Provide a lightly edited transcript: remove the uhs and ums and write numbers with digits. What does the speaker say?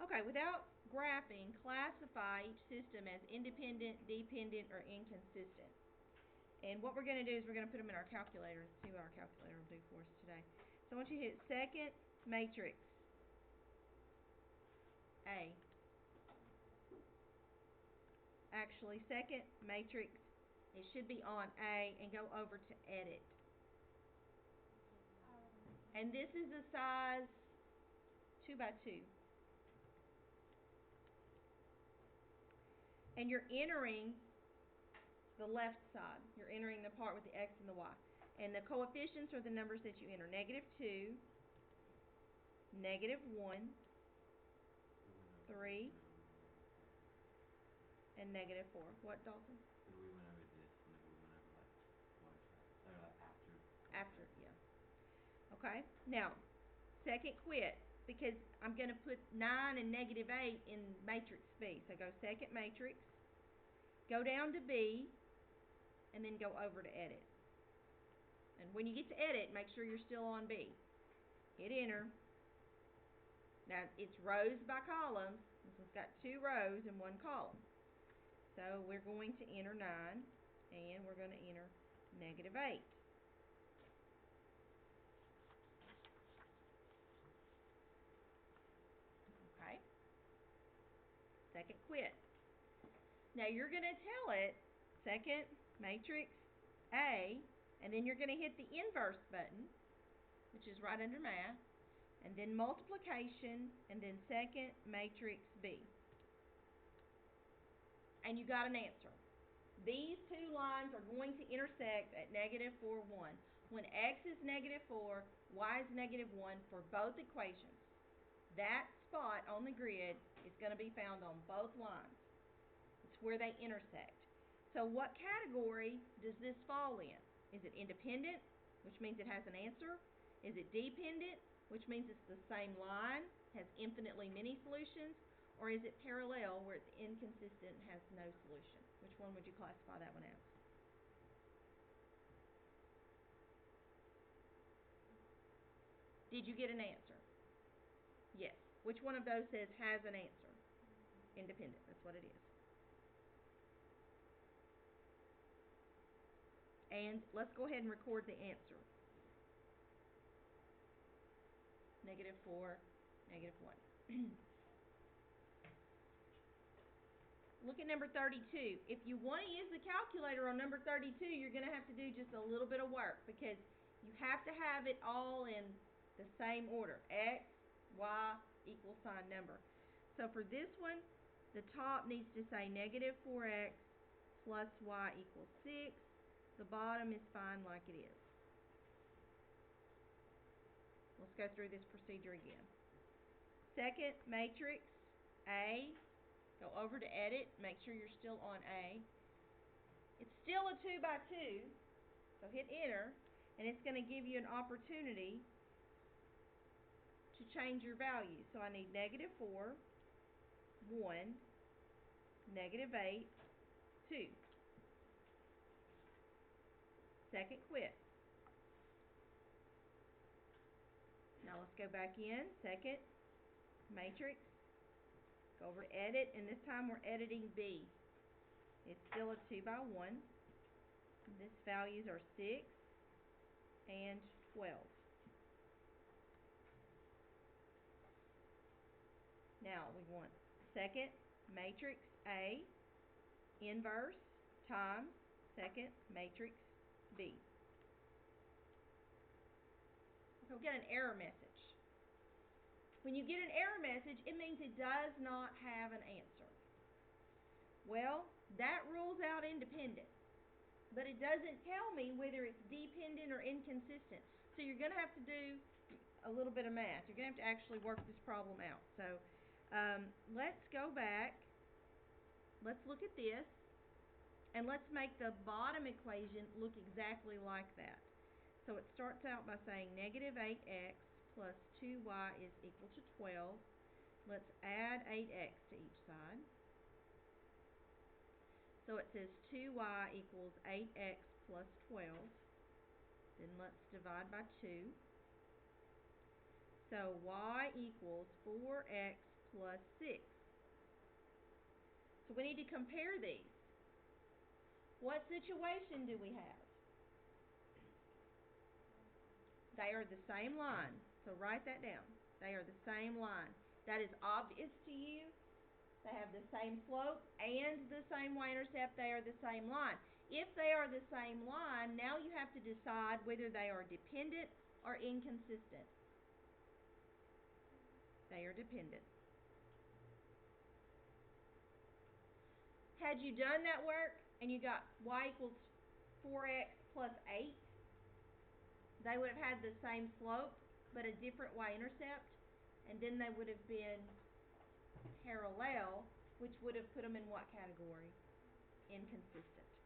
Okay, without graphing, classify each system as independent, dependent, or inconsistent. And what we're going to do is we're going to put them in our calculator and see what our calculator will do for us today. So I want you to hit second matrix A. Actually, second matrix, it should be on A, and go over to edit. And this is a size 2 by 2. And you're entering the left side. You're entering the part with the X and the Y. And the coefficients are the numbers that you enter. -2, -1, 3, and -4. What, Dalton? We went over this whenever we went over After, yeah. Okay. Now, second quit, because I'm going to put 9 and -8 in matrix B. So go second matrix, go down to B, and then go over to edit. And when you get to edit, make sure you're still on B. Hit enter. Now, it's rows by columns. This one's got 2 rows and 1 column. So we're going to enter 9, and we're going to enter -8. Okay. Second quit. Now you're going to tell it second matrix A, and then you're going to hit the inverse button, which is right under math, and then multiplication, and then second matrix B. And you got an answer. These two lines are going to intersect at -4, 1. When x is -4, y is -1 for both equations. That spot on the grid is going to be found on both lines. It's where they intersect. So what category does this fall in? Is it independent, which means it has an answer? Is it dependent, which means it's the same line, has infinitely many solutions? Or is it parallel, where it's inconsistent and has no solution? Which one would you classify that one as? Did you get an answer? Yes. Which one of those says has an answer? Independent. That's what it is. And let's go ahead and record the answer. -4, -1. Look at number 32. If you want to use the calculator on number 32, you're going to have to do just a little bit of work, because you have to have it all in the same order. X, Y, equal sign number. So for this one, the top needs to say -4x plus y equals 6. The bottom is fine like it is. Let's go through this procedure again. Second matrix A, go over to edit, make sure you're still on A. It's still a 2 by 2, so hit enter, and it's going to give you an opportunity to change your value. So I need -4, 1, -8, 2. Second quit. Now let's go back in, second matrix, go over to edit, and this time we're editing B. It's still a 2 by 1. This values are 6 and 12. Now we want second matrix A, inverse, times second matrix B. We'll get an error message. When you get an error message, it means it does not have an answer. Well, that rules out independent, but it doesn't tell me whether it's dependent or inconsistent. So you're going to have to do a little bit of math. You're going to have to actually work this problem out. So let's go back. Let's look at this, and let's make the bottom equation look exactly like that. So it starts out by saying -8x plus 2y is equal to 12. Let's add 8x to each side. So it says 2y equals 8x plus 12. Then let's divide by 2. So y equals 4x plus 6. So we need to compare these. What situation do we have? They are the same line. So write that down. They are the same line. That is obvious to you. They have the same slope and the same y-intercept. They are the same line. If they are the same line, now you have to decide whether they are dependent or inconsistent. They are dependent. Had you done that work and you got y equals 4x plus 8, they would have had the same slope but a different y-intercept, and then they would have been parallel, which would have put them in what category? Inconsistent.